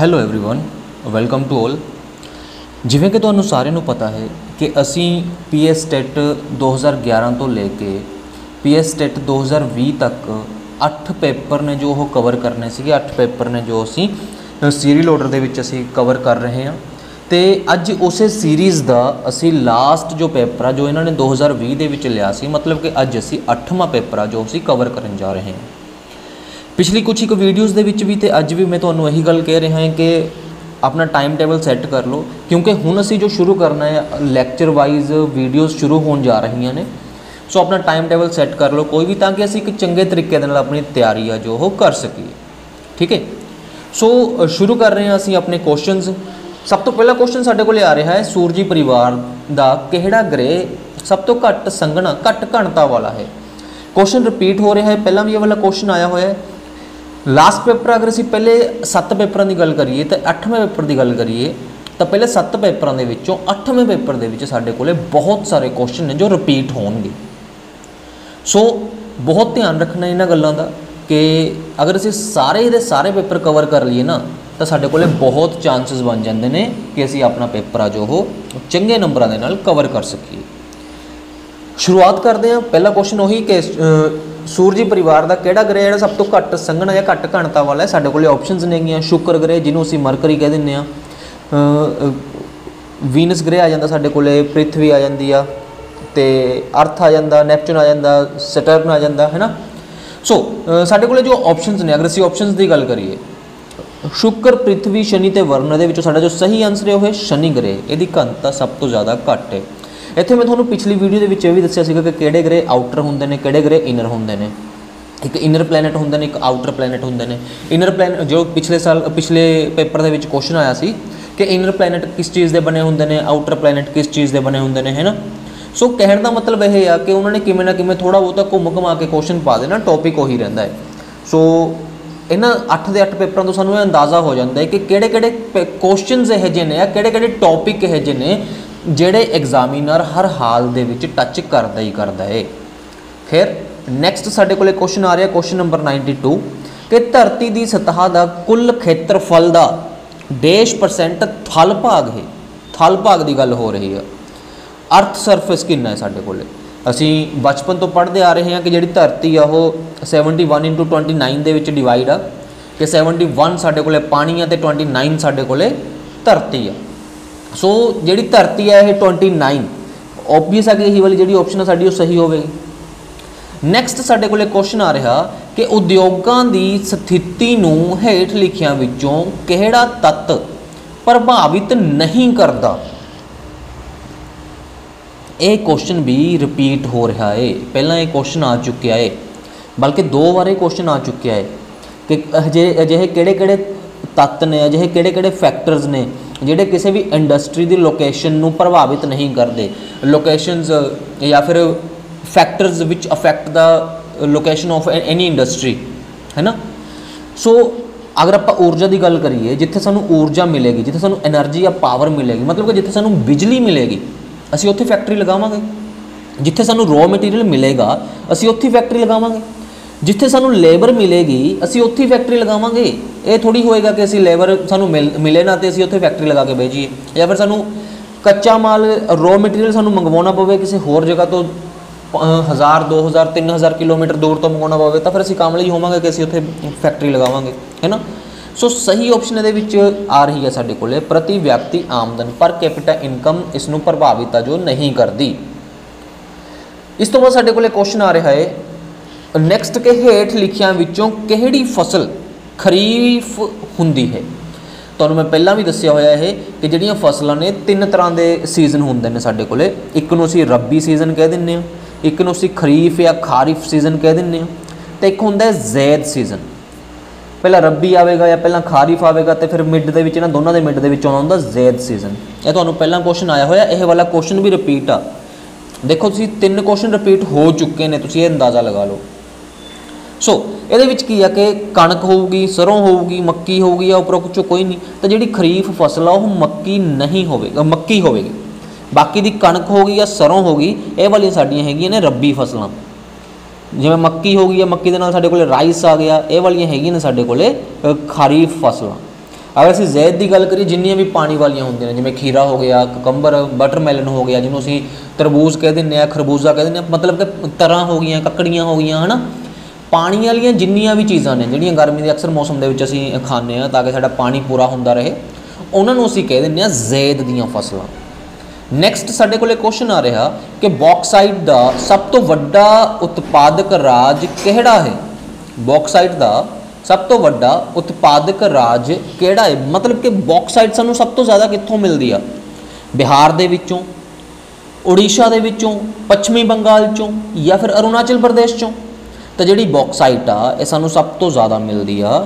Hello everyone welcome to all. ਜਿਵੇਂ ਕਿ ਤੁਹਾਨੂੰ ਸਾਰਿਆਂ ਨੂੰ ਪਤਾ ਹੈ ਕਿ ਅਸੀਂ ਪੀਐਸ ਟੈਟ 2011 ਤੋਂ ਲੈ ਕੇ ਪੀਐਸ ਟੈਟ 2020 ਤੱਕ 8 ਪੇਪਰ ਨੇ ਜੋ ਉਹ ਕਵਰ ਕਰਨੇ ਸੀਗੇ। 8 ਪੇਪਰ ਨੇ ਜੋ ਅਸੀਂ ਸੀਰੀਅਲ ਆਰਡਰ ਦੇ ਵਿੱਚ ਅਸੀਂ ਕਵਰ ਕਰ ਰਹੇ ਹਾਂ ਤੇ ਅੱਜ ਉਸੇ ਸੀਰੀਜ਼ ਦਾ ਅਸੀਂ ਲਾਸਟ ਜੋ पेपर आ जो इन्होंने 2020 ਦੇ ਵਿੱਚ ਲਿਆ ਸੀ, मतलब कि ਅੱਜ ਅਸੀਂ 8ਵਾਂ पेपर आ जो ਅਸੀਂ ਕਵਰ ਕਰਨ ਜਾ ਰਹੇ ਹਾਂ। पिछली कुछ एक वीडियोज़ ਦੇ ਵਿੱਚ ਵੀ ਤੇ ਅੱਜ ਵੀ मैं ਤੁਹਾਨੂੰ ਇਹੀ ਗੱਲ ਕਹਿ ਰਿਹਾ ਹਾਂ कि अपना टाइम टेबल सैट कर लो, क्योंकि हुण असी जो शुरू करना है लैक्चर वाइज वीडियोज़ शुरू होने जा रही ने। सो अपना टाइम टेबल सैट कर लो कोई भी, ताकि असी एक चंगे तरीके दे नाल अपनी तैयारी है जो वो कर सकीए। ठीक है, सो शुरू कर रहे हैं असी अपने क्वेश्चनस। सब तो पहला क्वेश्चन साडे कोल आ रहा है, सूरजी परिवार का किहड़ा ग्रह सब तो घट संघना घट घनता वाला है। क्वेश्चन रिपीट हो रहा है, पहला भी ये वाला क्वेश्चन आया हुआ है। लास्ट पेपर अगर असी पहले 7 पेपरों की गल करिए तो 8वें पेपर की गल करिए तो पहले 7 पेपरों के विचों 8वें पेपर के साडे कोले बहुत सारे क्वेश्चन ने जो रिपीट होंगे। सो बहुत ध्यान रखना इन्हां गल्लां दा कि अगर असी सारे दे सारे पेपर कवर कर लिए ना तो साडे कोले बहुत चांसिस बन जाते हैं कि असी अपना पेपर आ जो हो चंगे नंबरों के नाल कवर कर सकीए। शुरुआत करते हैं, पहला क्वेश्चन वही कि सूरजी परिवार का किहड़ा ग्रह है सब तो घट संघना या घट घनता वाला है। साडे कोले ऑप्शनस नेगियां, शुक्र ग्रह जिन्होंने असीं मरकरी कह दिंदे आ, वीनस ग्रह आ जांदा साडे कोले, पृथ्वी आ जांदी आ ते अर्थ आ जांदा, नैपच्यून आ जांदा, सैटर्न आ जांदा है ना। सो साडे कोले जो ऑप्शनस ने, अगर असीं ऑप्शनस की गल करिए शुक्र पृथ्वी शनि ते वरुण दे विचों साडा जो सही आंसर है वह शनि ग्रह, इहदी घनता सब तो ज़्यादा घट है। इत्थे मैं तुहानूं पिछली वीडियो दे विच भी दस्सिया सीगा कि किहड़े ग्रह आउटर हुंदे ने, किहड़े ग्रह इनर हुंदे ने। एक इनर प्लैनेट हुंदे ने, एक आउटर प्लैनेट हुंदे ने। इनर प्लैनेट जो पिछले पेपर दे विच क्वेश्चन आया सी कि इनर प्लैनेट किस चीज़ के बने हुंदे ने, आउटर प्लैनेट किस चीज़ के बने हुंदे ने, है ना। सो कहण दा मतलब यह है कि उन्होंने किवें ना किवें थोड़ा बहुता घुम घुमा के क्वेश्चन पा देना, टॉपिक उही रहिंदा है। सो इन्हां 8 दे 8 पेपरों तो सानूं अंदाज़ा हो जाता है कि किहड़े क्वेश्चनस इहो जिहे ने, किहड़े टॉपिक इहो जिहे ने ਜਿਹੜੇ एग्जामिनर हर हाल दे विच टच करदा ही करदा है। फिर नैक्सट साडे कोले क्वेश्चन आ रहा है, क्वेश्चन नंबर 92 कि धरती की सतह का कुल खेत्रफल का %% थल भाग है। थल भाग की गल हो रही है। अर्थ सरफेस कितना है साडे कोले, असी बचपन तो पढ़ते आ रहे हैं कि जिहड़ी धरती आ वो 71 × 29 दे विच डिवाइड आ, कि 71 साडे कोले पानी आ ते 29 साडे कोले धरती आ। सो जिहड़ी धरती है ये 29 ओबवियस है कि यही वाली जिहड़ी ऑप्शन है साडी वो सही होवेगी। नैक्सट साडे कोले क्वेश्चन आ रहा कि उद्योगां दी स्थिति नूं हेठ लिखियां विचों किहड़ा तत्त प्रभावित नहीं करता। ये क्वेश्चन भी रिपीट हो रहा है, पहला ये क्वेश्चन आ चुका है, बल्कि 2 बार क्वेश्चन आ चुका है कि अजिहे किहड़े तत्त ने, अजिहे किहड़े फैक्टर्स ने ਜਿਹੜੇ ਕਿਸੇ भी इंडस्ट्री की लोकेशन ਨੂੰ प्रभावित नहीं करते। लोकेशनस या फिर factors which affect the location of any industry, है ना। सो अगर आप ऊर्जा की गल करिए, जिथे सानू ऊर्जा मिलेगी, जिथे सानू एनर्जी या पावर मिलेगी, मतलब कि जिथे सानू बिजली मिलेगी असी उत्थे फैक्ट्री लगावांगे। जिथे सानू रॉ मटीरियल मिलेगा असी उत्थे फैक्ट्री लगावांगे। जिथे सानू लेबर मिलेगी असी उत्थे फैक्ट्री लगावांगे। ये थोड़ी होएगा कि असी लेबर सानू मिले ना तो असी उत्थे फैक्ट्री लगा के भेजिए, या फिर सानू कच्चा माल रॉ मटीरियल सानू मंगवाना पवे किसी होर जगह तो 1000 2000 3000 किलोमीटर दूर तो मंगवाना पवे, तो फिर असी काम ਲਈ होवांगे कि असी उत्थे फैक्ट्री लगावांगे, है ना। सो सही ऑप्शन ये आ रही है साडे कोले प्रति व्यक्ति आमदन पर कैपिटा इनकम इसनूं प्रभावित जो नहीं करती। इस तो बाद साडे कोले क्वेश्चन आ रहा है नैक्सट के हेठ लिखियां विचों किहड़ी फसल खरीफ हुंदी है। तो मैं पहला भी दस्सिया होया है कि जिहड़ियां फसलां ने 3 तरह के सीजन हुंदे ने साडे कोले। एक नूं असीं रबी सीजन कह दिंदे आ, एक नूं असीं खरीफ या खारिफ सीजन कह दिंदे आ, तो एक हुंदा है जैद सीजन। पहला रबी आवेगा या पहला खारिफ आवेगा तो फिर मिड दे विच इन्हां दोनों के मिड दे विच आउंदा हुंदा जैद सीजन। यह तुहानूं पहला क्वेश्चन आया होया, यह वाला क्वेश्चन भी रिपीट आ। देखो तुसीं 3 क्वेश्चन रिपीट हो चुके हैं, तुसीं ये अंदाज़ा लगा लो। सो ये की है कि कणक होगी, सरों होगी, मक्की होगी, या उपरों कुछ कोई नहीं, तो जी खरीफ फसल आ वो मक्की नहीं होगी, मक्की होगी। बाकी दी कणक होगी या सरों होगी, ये वाली साडियां हैगियां ने रबी फसलां। जिवें मक्की होगी या मक्की दे नाल साडे कोले राइस आ गया, ये वालियां हैगियां ने साडे कोले खरीफ फसलां। अगर असीं ज़ैद की गल करिए जिन्नियां भी पानी वालियां होंदियां ने जिवें खीरा हो गया, ककंबर, बटरमैलन हो गया, जिन्होंने असीं तरबूज कह दिंदे आ, खरबूजा कह दिंदे आ, मतलब कि तरां हो गई, ककड़ियां हो गई है ना। पानी वालियां जिन्नियां भी चीज़ां ने जिहड़ियां गर्मी के अक्सर मौसम दे विच असीं खांदे आ ताकि साडा पानी पूरा हुंदा रहे, उन्हां नूं असीं कह दिंदे आ ज़ैद दीयां फसलां। नैक्सट साडे कोले क्वेश्चन आ रहा कि बॉक्साइट का सब तो वड्डा उत्पादक राज किहड़ा है। बॉक्साइट का सब तो वड्डा उत्पादक राज किहड़ा है, मतलब कि बॉक्साइट सानू सब तो ज़्यादा कित्थों मिलदी आ? बिहार दे विचों, उड़ीसा दे विचों, पश्चिमी बंगाल चों या फिर अरुणाचल प्रदेश चों। तो जिहड़ी बॉक्साइट आ ये सानू सब तो ज़्यादा मिलदी आ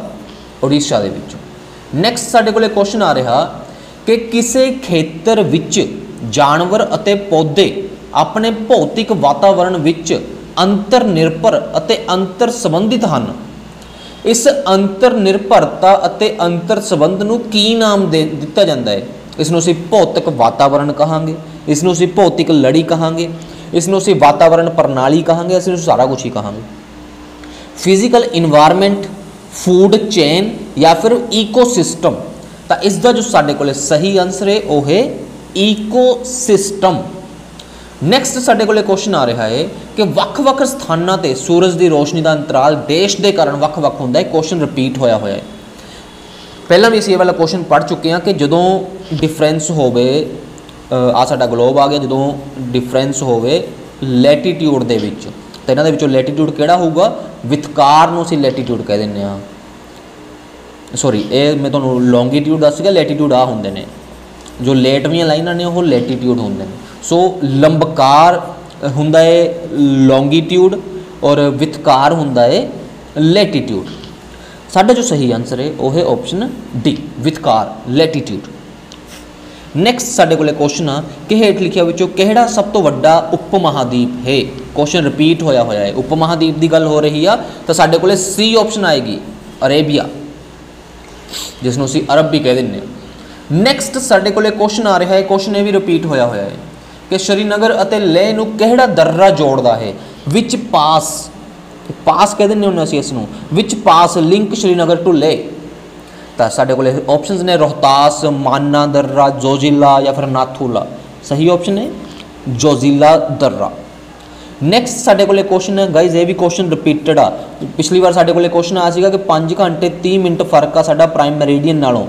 उड़ीसा दे विचों। नैक्सट साडे कोले क्वेश्चन आ रहा कि किसी खेतर विच जानवर अते पौधे अपने भौतिक वातावरण विच अंतर निर्भर अते अंतर संबंधित हैं। इस अंतर निर्भरता अते अंतर संबंध नूं की नाम दे दिता जाता है? इसनूं असीं भौतिक वातावरण कहांगे, इसनूं असीं भौतिक लड़ी कहांगे, इसनूं असीं वातावरण प्रणाली कहांगे, इसनूं सारा कुछ ही कहांगे। फिजिकल इन्वायरमेंट, फूड चेन या फिर ईकोसिस्टम। तो इसका जो साडे कोले सही आंसर है वह है ईकोसिस्टम। नैक्सट साडे कोले क्वेश्चन आ रहा है कि वख-वख स्थानां ते सूरज की रोशनी का अंतराल देश के कारण वख-वख होंदा है। क्वेश्चन रिपीट होया है। पहला भी असीं ये वाला क्वेश्चन पढ़ चुके हैं कि जदों डिफरेंस होवे, आ साडा ग्लोब आ गया, जदों डिफरेंस होवे लैटीट्यूड दे विच, ते इन्हां दे विचों लैटीट्यूड किहड़ा होऊगा? वितकार नूं असीं लैटीट्यूड कह दिंदे आ। सॉरी, ये मैं तुहानूं लॉन्गीट्यूड दस गया, लैटीट्यूड आ हुंदे ने, जो लेटवीं लाइनां ने वो लैटीट्यूड होंदे ने। सो लंबकार हुंदा है लॉन्गीट्यूड और वितकार हुंदा है लैटीट्यूड। साडा जो सही आंसर है वह है ऑप्शन डी, वितकार, लैटीट्यूड। नैक्सट साडे कोले क्वेश्चन आ कि हेठ लिखिया विचों किहड़ा सब तो वड्डा उप महादीप है। क्वेश्चन रिपीट होया होया है, उप महादीप की गल हो रही है तो साडे कोले सी ऑप्शन आएगी, अरेबिया, जिसनूं असीं अरब भी कह दिंदे आ। नैक्सट साडे कोले क्वेश्चन आ रहा है, क्वेश्चन ये भी रिपीट होया होया है कि श्रीनगर अते लेह नूं किहड़ा दर्रा जोड़दा है? विच पास, पास कह दिंदे हुंदे असीं इसनूं, विच पास लिंक श्रीनगर टू लेह। तो साडे कोले ऑप्शंस ने रोहतास, मान्ना दर्रा, जोजिला या फिर नाथूला। सही ऑप्शन है जोजिला दर्रा। नैक्सट साडे कोले क्वेश्चन है गाइज, ये भी क्वेश्चन रिपीटेड आ। पिछली बार साडे कोले क्वेश्चन आया सीगा कि 5 घंटे 30 मिनट फर्क आ साडा प्राइम मेरिडियन नालों,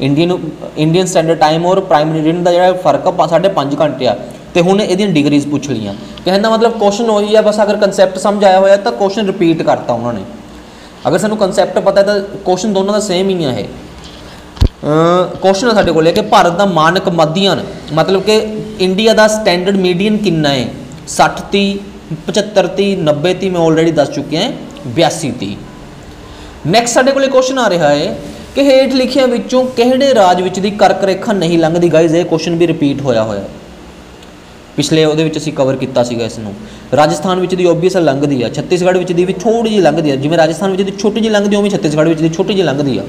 इंडियन स्टैंडर्ड टाइम और प्राइम मेरिडियन का जो फर्क आ 5.5 घंटे आ। तो हुण इहदियां डिग्रीज पूछ लियां, कहने का मतलब क्वेश्चन वही है, बस अगर कंसैप्ट समझ आया होया तो क्वेश्चन रिपीट करता उन्होंने। अगर सानू कंसैप्ट पता है तो क्वेश्चन दोनों का सेम ही है। क्वेश्चन है साडे कोल कि भारत का मानक मध्यन, मतलब कि इंडिया का स्टैंडर्ड मीडियन कितना है? 60 30, 75 30, 90 30 मैं ऑलरेडी दस चुके हैं, 82 30। नैक्सट साडे कोल क्वेश्चन आ रहा है कि हेठ लिखिया विचों किहड़े राज विच दी कर्क रेखा नहीं लंघदी। गाइज ये क्वेश्चन भी रिपीट होया होया, पिछले वो असीं कवर किया इसनूं। राजस्थान विच दी ओबीएस लंघदी है, छत्तीसगढ़ विच दी भी थोड़ी जी लंघदी है, जिवें राजस्थान विच दी छोटी जी लंघदी उवें छत्तीसगढ़ विच दी छोटी जी लंघदी है,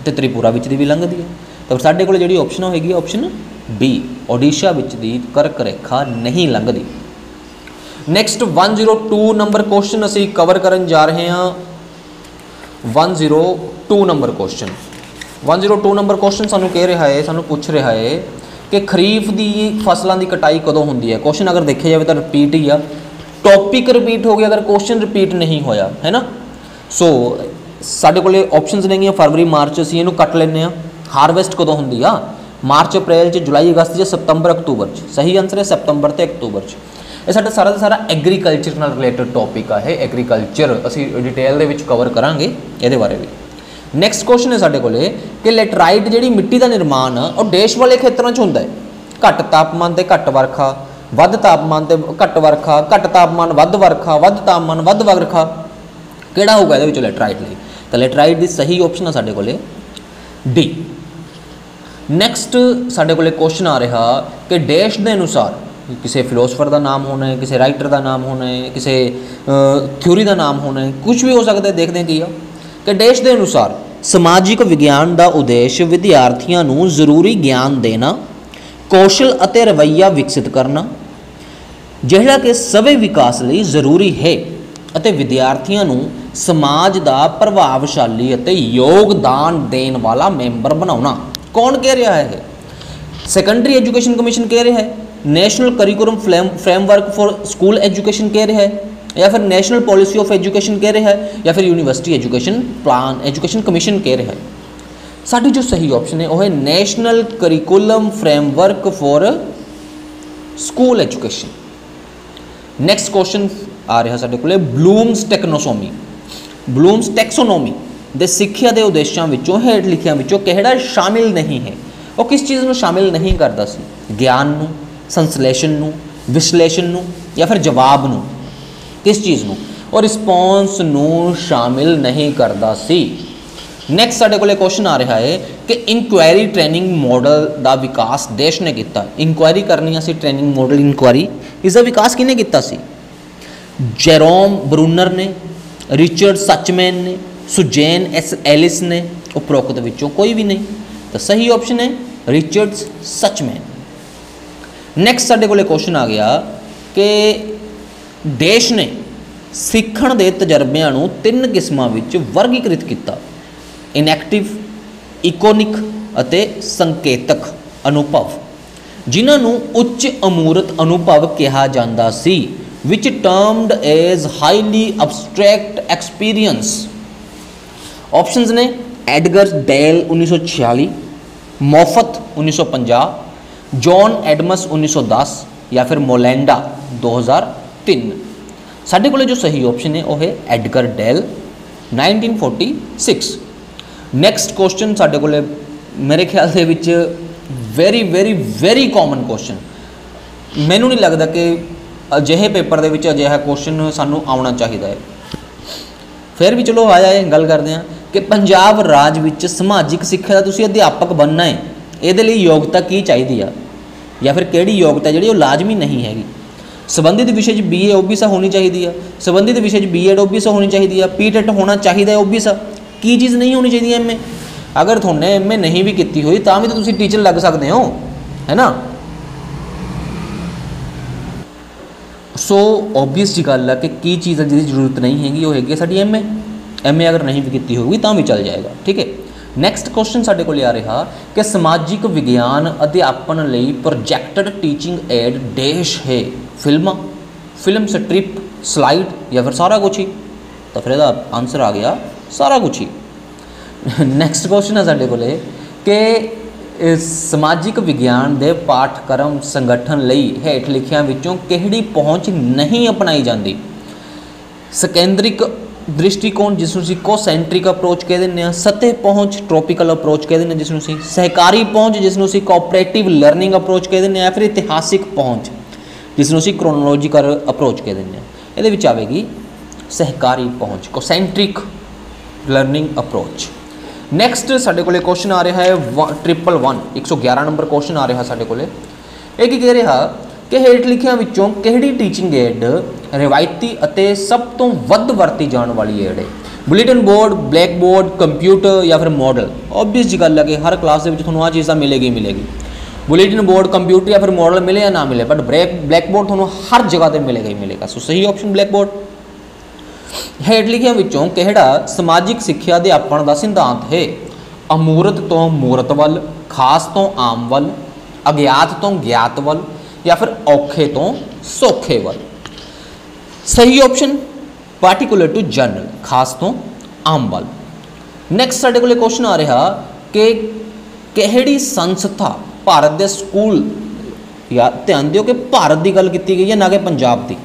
तो त्रिपुरा विच दी भी लंघदी है। तो साडे कोल जिहड़ी ऑप्शन होगी ऑप्शन बी, ओडिशा विच दी कर्क रेखा नहीं लंघदी। नैक्सट 102 नंबर क्वेश्चन असीं कवर करन जा रहे हैं। 102 नंबर क्वेश्चन, 102 नंबर क्वेश्चन सानू कह रहा है, सानू पूछ रहा है कि खरीफ की फसलों की कटाई कदों होंदी है। क्वेश्चन अगर देखा जाए तो रिपीट ही आ, टॉपिक रिपीट हो गया अगर क्वेश्चन रिपीट नहीं होया है ना। सो साडे कोले ऑप्शंस नेगियां फरवरी मार्च, असीं इहनूं कट लैंदे आ। हारवेस्ट कदों होंदी आ? मार्च अप्रैल च, जुलाई अगस्त च, सितंबर अक्तूबर च। सही आंसर है सितंबर ते अक्तूबर च। ये साडा सारा का सारा एग्रीकल्चर नाल रिलेटेड टॉपिक है। एग्रीकल्चर असीं डिटेल दे विच कवर करांगे इहदे बारे भी। नैक्सट क्वेश्चन है साडे कोले कि लैटराइट जिहड़ी मिट्टी का निर्माण आ और देश वाले खेतरों च हुंदा है। घट तापमान ते घट वर्खा, वध तापमान ते घट वर्खा, घट तापमान वध वर्खा, वध तापमान वध वर्खा, किहड़ा होगा इहदे विचों लैटराइट लई? तो लैटराइट दी सही ऑप्शन है साडे कोले डी। नैक्सट साडे कोले क्वेश्चन आ रहा कि देश के अनुसार किसी फिलोसफर का नाम होना है, किसी राइटर का नाम होना है, किसी थ्योरी का नाम होना है, कुछ भी हो सकता है। देखते हैं की आ कि देश के अनुसार समाजिक विज्ञान का उद्देश्य विद्यार्थियों को जरूरी ज्ञान देना, कौशल अते रवैया विकसित करना, जिहड़ा कि सभी विकास लिए जरूरी है, अते विद्यार्थियों को समाज का प्रभावशाली ਅਤੇ योगदान देने वाला मैंबर बनाना। कौन कह रहा है? सैकंडरी एजुकेशन कमीशन कह रहा है, national curriculum framework for school education कह रहा है, या फिर नेशनल पॉलिसी ऑफ एजुकेशन कह रहा है, या फिर university education plan education commission कह रहा है। साडी जो सही ऑप्शन है वह है national curriculum framework for school education. Next question आ रहा साडे कोले ब्लूम्स टेक्नोसोमी, ब्लूम्स टैक्सोनोमी दे सिक्ख्या के उद्देश्यों विचों हेठ लिखियां विचों किहड़ा शामिल नहीं है? वो किस चीज़ में शामिल नहीं करता सी? ज्ञान नूं, संश्लेषण नूं, विश्लेषण नूं, या फिर जवाब नूं? किस चीज़ नूं? और रिस्पॉन्स नूं शामिल नहीं करता सी। नैक्सट साडे कोले क्वेश्चन आ रहा है कि इंक्वायरी ट्रेनिंग मॉडल का विकास देश ने किया। इंक्वायरी करनी सी, ट्रेनिंग मॉडल इंक्वायरी, इसका विकास किने किया सी? जेरोम ब्रूनर ने, रिचर्ड सचमैन ने, सुजैन एस एलिस ने, उपरोक्त विचों कोई भी नहीं। तो सही ऑप्शन है रिचर्ड सचमैन। नैक्सट साडे कोले क्वेश्चन आ गया कि देश ने सीखण दे तजर्बियां नूं 3 किस्मां विच वर्गीकृत किया: इनैक्टिव, इकोनिक अते संकेतक अनुभव, जिन्हां नूं उच्च अमूर्त अनुभव कहा जांदा सी, which termed as highly abstract experience. Options ने Edgar Dale 1946, Moffat 1950, John Adamas 1910, या फिर मोलेंडा 2003। साडे कोले जो सही ऑप्शन है वह है एडगर डेल 1946। नैक्सट क्वेश्चन साडे कोले मेरे ख्याल दे विच very very very common question, मैनू नहीं लगता कि अजिहे पेपर दे विच अजिहा क्वेश्चन सानू आउणा चाहिदा है। फिर भी चलो आ जाए गल करते हैं कि पंजाब राज विच समाजिक सिक्ख्या दा तुसीं अध्यापक बनना है, इहदे लई योग्यता की चाहिदी आ, या फिर किहड़ी योग्यता जिहड़ी वो लाजमी नहीं हैगी? संबंधित विषय BA OBSA होनी चाहिए, संबंधित विषय B.Ed OBSA होनी चाहिए, PTET होना चाहिए OBSA, की चीज़ नहीं होनी चाहिए MA? अगर तुमने MA नहीं भी की हुई तो भी तो तुसीं टीचर लग सकते हो, है ना? सो ओबवियस जी गल है कि की चीज़ है जिसकी जरूरत नहीं हैगी, वो हैगी साडी MA अगर नहीं भी की होगी तो भी चल जाएगा, ठीक है। नैक्सट क्वेश्चन साडे कोल आ रहा कि समाजिक विज्ञान अध्यापन लई प्रोजैक्टेड टीचिंग एड डैश है? फिल्म स्ट्रिप, स्लाइड, या फिर सारा कुछ ही? तो फिर इसका आंसर आ गया सारा कुछ ही। नैक्सट क्वेश्चन है साडे कोल कि समाजिक विज्ञान के पाठक्रम संगठन लई हेठ लिखियां विचों किहड़ी पहुँच नहीं अपनाई जाती? सकेंद्रिक दृष्टिकोण जिसनूं असीं कोसेंट्रिक अप्रोच कह दिंदे हां, सतह पहुँच ट्रोपिकल अप्रोच कह दिंदे हां जिसनूं असीं, सहकारी पहुँच जिसनूं असीं कोऑपरेटिव लर्निंग अप्रोच कह दिंदे हां, या फिर इतिहासिक पहुँच जिसनूं असीं क्रोनोलॉजिकल अप्रोच कह दिंदे हां। इहदे विच आवेगी सहकारी पहुँच, कोसेंट्रिक लर्निंग अप्रोच। नैक्सट साडे कोले क्वेश्चन आ रहा है 111 नंबर क्वेश्चन आ रहा साडे कोले। ये की कह रहा कि हेठ लिखियां विचों किहड़ी टीचिंग एड रिवायती अते सब तो वध वरती जाने वाली एड है? Bulletin board, black board, computer, या फिर मॉडल? ऑब्वियस जी गल है कि हर क्लास के तुहानूं आ चीज़ मिलेगी मिलेगी। बुलेटिन बोर्ड, कंप्यूटर या फिर मॉडल मिले या ना मिले, बट ब्लैक बोर्ड तुहानूं हर जगह पर मिलेगा ही मिलेगा। सो सही ऑप्शन ब्लैक बोर्ड। हेठ लिखियां विचों किहड़ा समाजिक सिक्ख्या अध्यापन का सिद्धांत है? अमूर्त तो मूर्त वल, खास तो आम वल, अज्ञात तो ज्ञात वल, या फिर औखे तो सौखे वल? सही ऑप्शन पार्टिकुलर टू जनरल, खास तो आम वल। नैक्सट साडे कोले क्वेश्चन आ रहा कि किहड़ी संस्था भारत के स्कूल, या ध्यान दिओ कि भारत की गल की गई है ना कि पंजाब की,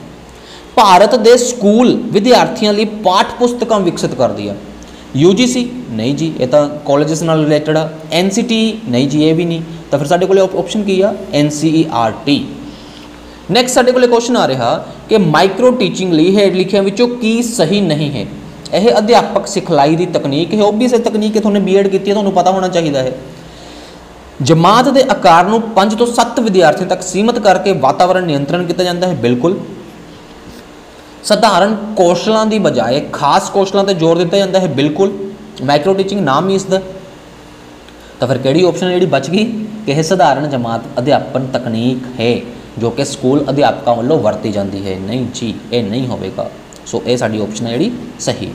भारत के स्कूल विद्यार्थियों लिए पाठ पुस्तक विकसित कर दी है? UGC नहीं जी, ये तो कॉलेजेस नाल रिलेटेड आ। NCT नहीं जी, ये भी नहीं। तो फिर साडे कोले ऑप्शन की आ NCERT। नैक्सट साडे कोले क्वेश्चन आ रहा कि माइक्रो टीचिंग लिए हेठ लिखियां विचों की सही नहीं है? यह अध्यापक सिखलाई की तकनीक है, ओबीएस तकनीक है, तुमने B.Ed की है, तुहानूं पता होना चाहिए है। जमात के आकार नूं 5 तो 7 विद्यार्थियों तक सीमित करके वातावरण नियंत्रण किया जाता है? बिल्कुल। साधारण कौशलों की बजाय खास कौशलों पर जोर दिता जाता है? बिल्कुल। माइक्रो टीचिंग नाम ही इसका। तो फिर किहड़ी ऑप्शन जी बच गई कि यह साधारण जमात अध्यापन तकनीक है जो कि स्कूल अध्यापकों वालों वरती जाती है? नहीं जी, ये नहीं होगा। सो ये साडी ऑप्शन है जी सही।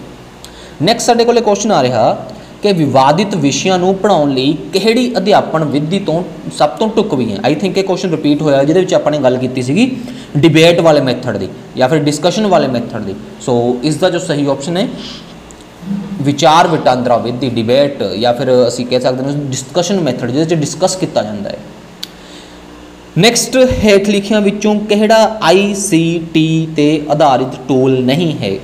ਨੈਕਸਟ ਸਾਡੇ ਕੋਲੇ ਕੁਐਸਚਨ ਆ ਰਿਹਾ ਕਿ ਵਿਵਾਦਿਤ ਵਿਸ਼ਿਆਂ ਨੂੰ ਪੜ੍ਹਾਉਣ ਲਈ ਕਿਹੜੀ ਅਧਿਆਪਨ ਵਿਧੀ ਤੋਂ ਸਭ ਤੋਂ ਢੁਕਵੀਂ ਹੈ। ਆਈ ਥਿੰਕ ਇਹ ਕੁਐਸਚਨ ਰਿਪੀਟ ਹੋਇਆ ਜਿਹਦੇ ਵਿੱਚ ਆਪਾਂ ਨੇ ਗੱਲ ਕੀਤੀ ਸੀਗੀ ਡਿਬੇਟ ਵਾਲੇ ਮੈਥਡ ਦੀ ਜਾਂ ਫਿਰ ਡਿਸਕਸ਼ਨ ਵਾਲੇ ਮੈਥਡ ਦੀ। ਸੋ ਇਸ ਦਾ ਜੋ ਸਹੀ ਆਪਸ਼ਨ ਹੈ ਵਿਚਾਰ ਵਟਾਂਦਰਾ ਵਿਧੀ, ਡਿਬੇਟ ਜਾਂ ਫਿਰ ਅਸੀਂ ਕਹਿ ਸਕਦੇ ਹਾਂ ਡਿਸਕਸ਼ਨ ਮੈਥਡ ਜਿਹਦੇ 'ਚ ਡਿਸਕਸ ਕੀਤਾ ਜਾਂਦਾ ਹੈ। ਨੈਕਸਟ ਹੇਠ ਲਿਖਿਆਂ ਵਿੱਚੋਂ ਕਿਹੜਾ ICT ਤੇ ਆਧਾਰਿਤ ਟੂਲ ਨਹੀਂ ਹੈ।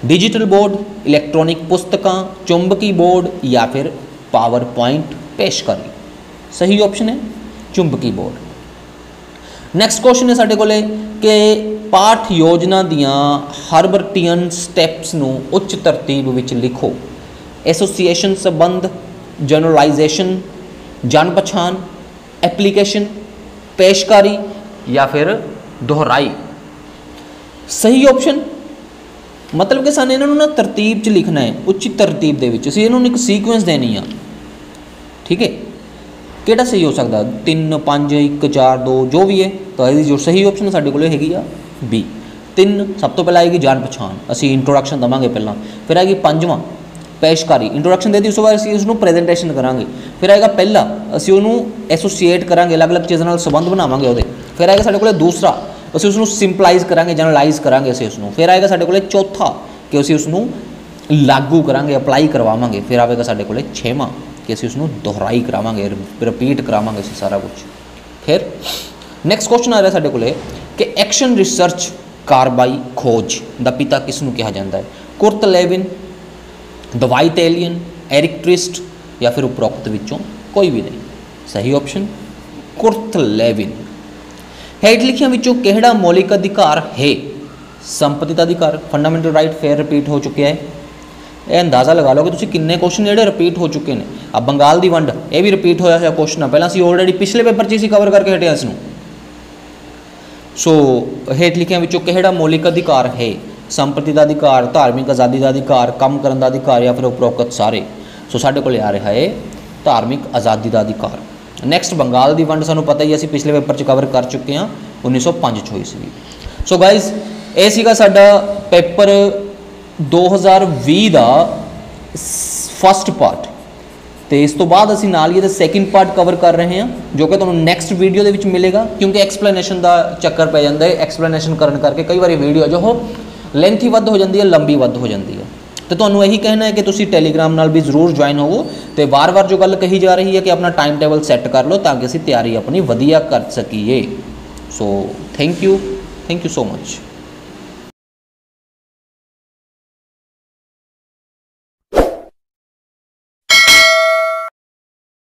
डिजिटल बोर्ड, इलैक्ट्रॉनिक पुस्तकां, चुंबकी बोर्ड या फिर पावर पॉइंट पेशकारी। सही ऑप्शन है चुंबकी बोर्ड। नैक्सट क्वेश्चन है साडे कोले कि पाठ योजना दियां हरबर्टियन स्टैप्स नूं उच्च तरतीब विच लिखो। एसोसीएशन, संबंध, जनरलाइजेशन, जान पछाण, एप्लीकेशन, पेशकारी या फिर दोहराई। सही ऑप्शन मतलब कि सानू इन्होंने ना तरतीब च लिखना है, उचित तरतीब दे विच असीं इन्होंने एक सीक्वेंस देनी आ। ठीक है, किहड़ा सही हो सकता 3 5 1 4 2 जो भी है। तो इसकी जो सही ऑप्शन साडे कोल हैगी आ बी 3। सब तो पहला आएगी जान पछाण, असीं इंट्रोडक्शन देवांगे पहला, फिर आएगी 5वां पेशकारी, इंट्रोडक्शन दे दी, उस बाद असीं उसनूं प्रेजेंटेशन करांगे। फिर आएगा पहला असीं उहनूं एसोसीएट करांगे, अलग अलग चीज़ां नाल संबंध बनावांगे उहदे। फिर आएगा साडे कोल दूसरा ਅਸੀਂ ਉਸਨੂੰ ਸਿੰਪਲਾਈਜ਼ ਕਰਾਂਗੇ, ਜਨਰਲਾਈਜ਼ ਕਰਾਂਗੇ ਅਸੀਂ ਉਸਨੂੰ। ਫਿਰ ਆਏਗਾ ਸਾਡੇ ਕੋਲੇ ਚੌਥਾ ਕਿ ਅਸੀਂ ਉਸਨੂੰ ਲਾਗੂ ਕਰਾਂਗੇ, ਅਪਲਾਈ ਕਰਵਾਵਾਂਗੇ। ਫਿਰ ਆਵੇਗਾ ਸਾਡੇ ਕੋਲੇ 6ਵਾਂ ਕਿ ਅਸੀਂ ਉਸਨੂੰ ਦੁਹਰਾਈ ਕਰਾਵਾਂਗੇ, ਰਿਪੀਟ ਕਰਾਵਾਂਗੇ ਅਸੀਂ ਸਾਰਾ ਕੁਝ। ਫਿਰ ਨੈਕਸਟ ਕੁਐਸਚਨ ਆ ਰਿਹਾ ਸਾਡੇ ਕੋਲੇ ਕਿ ਐਕਸ਼ਨ ਰਿਸਰਚ ਕਾਰਵਾਈ ਖੋਜ ਦਾ ਪਿਤਾ ਕਿਸ ਨੂੰ ਕਿਹਾ ਜਾਂਦਾ ਹੈ। ਕੁਰਟ ਲੇਵਿਨ, ਦਵਾਈਟ ਏਲੀਅਨ, ਐਰਿਕ ਟ੍ਰਿਸਟ ਜਾਂ ਫਿਰ ਉਪਰੋਕਤ ਵਿੱਚੋਂ ਕੋਈ ਵੀ ਨਹੀਂ। ਸਹੀ ਆਪਸ਼ਨ ਕੁਰਟ ਲੇਵਿਨ। हेठ लिखियां विचों किहड़ा मौलिक अधिकार है। संपत्ति का अधिकार, फंडामेंटल राइट, फिर रिपीट हो चुके हैं। यह अंदाज़ा लगा लो कि तुसीं किन्ने क्वेश्चन जिहड़े रिपीट हो चुके हैं। अब बंगाल की वंड यह भी रिपीट होया होया क्वेश्चन है, पहला असीं ऑलरेडी पिछले पेपर 'च कवर करके हटे इसनूं। सो हेठ लिखियां विचों किहड़ा मौलिक अधिकार है। संपत्ति का अधिकार, धार्मिक आज़ादी का अधिकार, काम करने का अधिकार या फिर उपरोक्त सारे। सो साडे कोल आ रहा है धार्मिक आज़ादी का अधिकार। नैक्सट बंगाल की वंड सानू पता ही असीं पिछले पेपर च कवर कर चुके हैं, 1905 च होई सी। सो गाइज ये सीगा साडा पेपर 2020 का फस्ट पार्ट। तो इस तो बाद असीं नाल ही इहदा सैकेंड पार्ट कवर कर रहे हैं जो कि तुहानूं नैक्सट वीडियो दे विच मिलेगा, क्योंकि एक्सप्लेनेशन का चक्कर पै जाता है। एक्सप्लेनेशन करन करके कई बार वीडियो जो हो लेंथी वध हो जाती है, लंबी वध हो जाती है। तो तुहानूं यही कहना है कि तुसीं टैलीग्राम नाल भी जरूर ज्वाइन होवो। तो बार बार जो गल कही जा रही है कि अपना टाइम टेबल सैट कर लो ताकि असीं तैयारी अपनी वधिया कर सकीए। So thank you so much.